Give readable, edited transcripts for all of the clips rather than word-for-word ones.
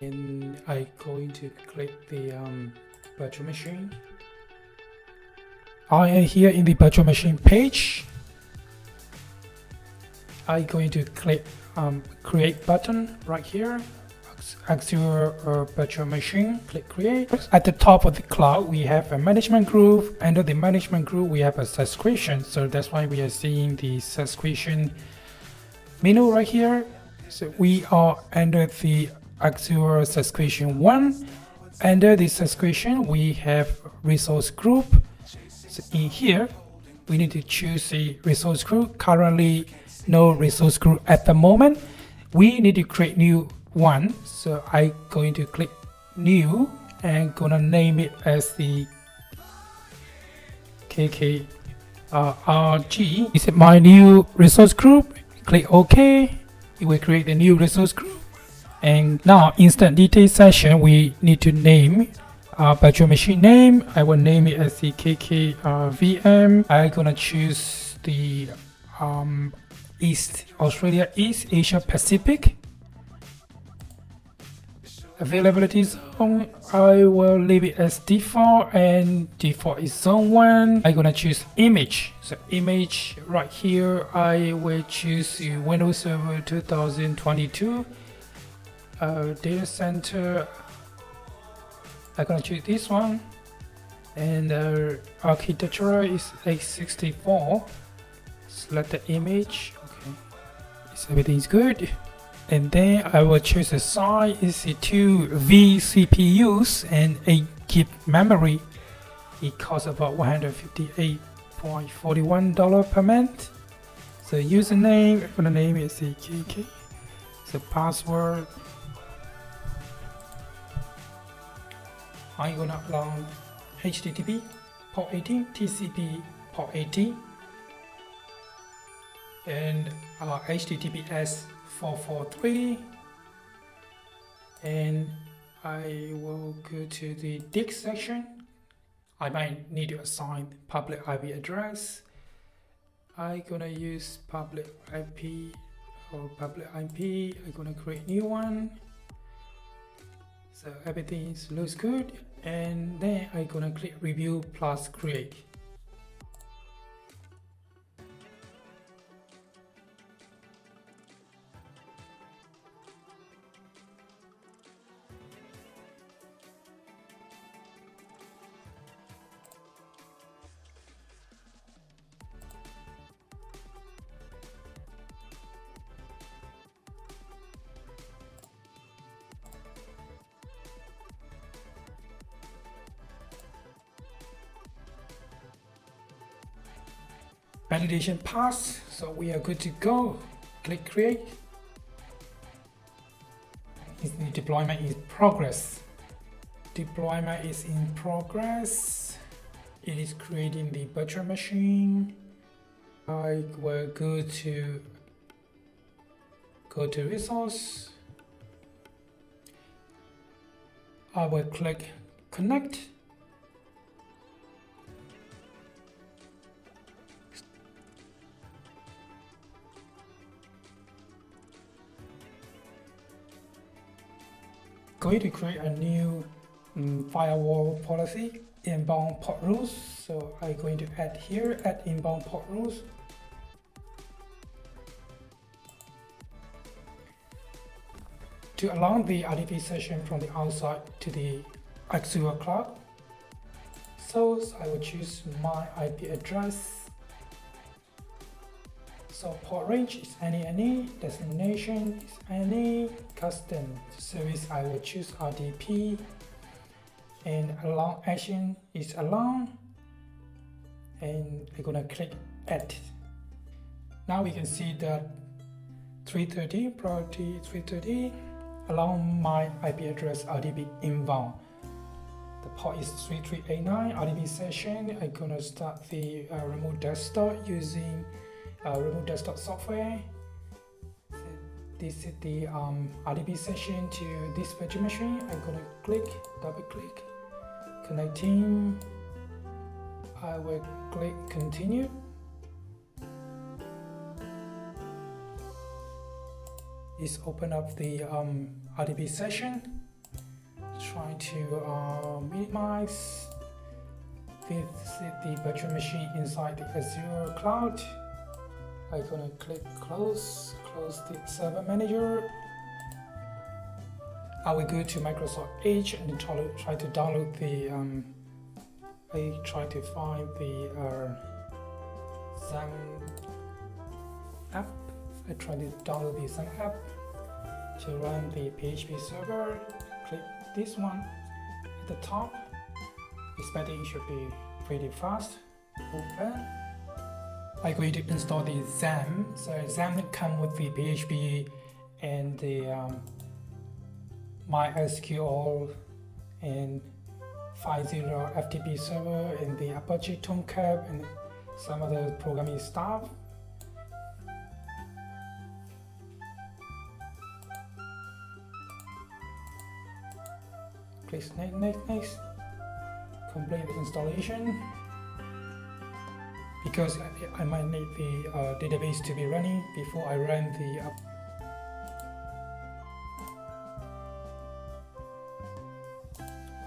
and I'm going to click the virtual machine. I am here in the virtual machine page. I'm going to click create button right here. Azure virtual machine, click create. At the top of the cloud we have a management group. Under the management group we have a subscription, so that's why we are seeing the subscription menu right here. So we are under the Azure subscription 1. Under the subscription we have resource group. So in here we need to choose a resource group. Currently no resource group at the moment. We need to create new one, so I'm going to click new and gonna name it as the KKRG. This is my new resource group. Click OK. It will create a new resource group. And now instant detail session, we need to name our virtual machine name. I will name it as the KKVM. I'm gonna choose the East Australia, East Asia Pacific. Availability zone, I will leave it as default, and default is zone 1. I'm gonna choose image. So image right here, I will choose Windows Server 2022 data center. I'm gonna choose this one, and architecture is x64. Select the image. Okay, everything is good. And then I will choose the size is 2 vCPUs and 8 GB memory. It costs about $158.41 per month. So username, I'm gonna name it KK. So password, I'm gonna allow HTTP port 80, TCP port 80, and HTTPS 443, and I will go to the dict section. I might need to assign public IP address. I'm gonna use public IP or public IP. I'm gonna create new one. So everything looks good, and then I'm gonna click review plus create. Validation pass, so we are good to go. Click create. The deployment is progress. Deployment is in progress. It is creating the virtual machine. I will go to resource. I will click connect. Going to create a new firewall policy, inbound port rules. So I'm going to add here, add inbound port rules. To allow the RDP session from the outside to the Azure Cloud. Source, I will choose my IP address. So port range is any, destination is any, custom service I will choose RDP, and allow action is allow, and I'm gonna click add. Now we can see that 330 priority 330 allow my IP address RDP inbound. The port is 3389 RDP session. I'm gonna start the remote desktop using remote desktop software. So this is the RDP session to this virtual machine. I'm gonna double click, connecting. I will click continue. This open up the RDP session. try to minimize the virtual machine inside the Azure Cloud. I'm gonna click close the server manager. I will go to Microsoft Edge and try to download the I try to find the XAMPP app. I try to download the XAMPP app to run the PHP server. Click this one at the top. Expecting it should be pretty fast. Open. I'm going to install the XAMPP. So XAMPP comes with the PHP and the MySQL and 50 FTP server and the Apache Tomcat and some other programming stuff. Please next. Complete the installation. Because I might need the database to be running before I run the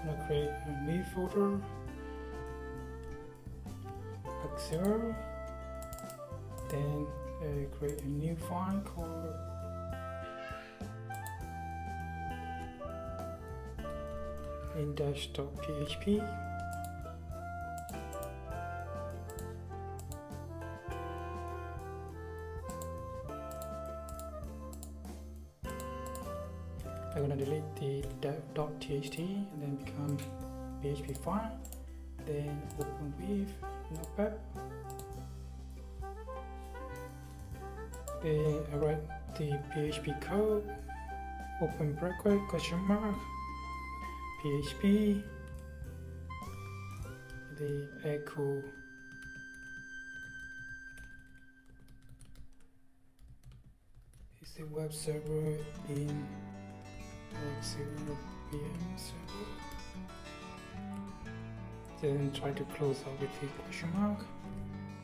I'm gonna create a new folder, Azure, then create a new file called index.php. I'm going to delete the dev.txt and then become PHP file, then open with Notepad, then I write the PHP code, open bracket, question mark, PHP, the echo is the web server in Azure VM server. Then try to close out with the question mark.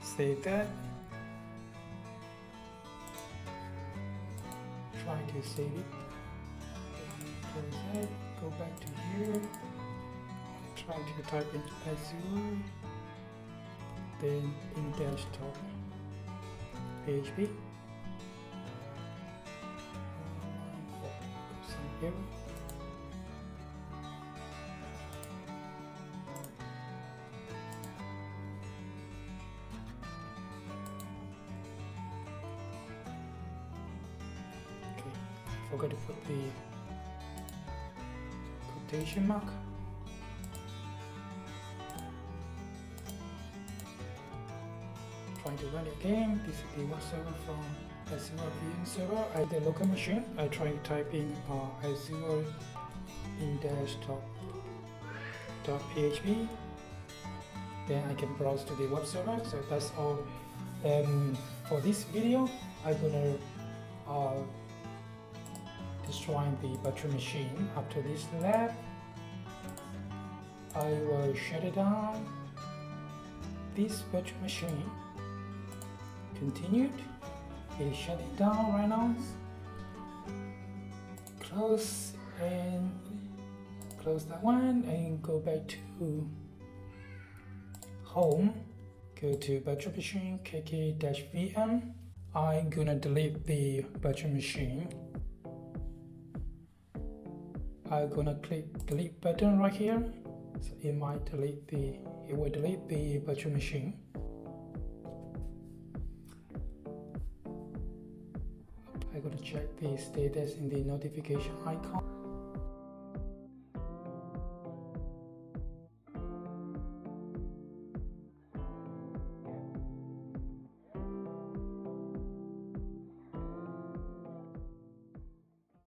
Save that. Try to save it. Close that. Go back to here. Try to type in Azure. Then index.php. Here. Okay, forgot to put the quotation mark. Trying to run it again. This is the web server from Azure VM server. At the local machine, I try to type in Azure index.php. Then I can browse to the web server. So that's all. For this video, I'm gonna destroy the virtual machine. After this lab, I will shut it down. This virtual machine continued. It is shutting down right now. Close that one and go back to home. Go to virtual machine kk-vm. I'm gonna delete the virtual machine. I'm gonna click delete button right here. So it will delete the virtual machine. I'm going to check the status in the notification icon.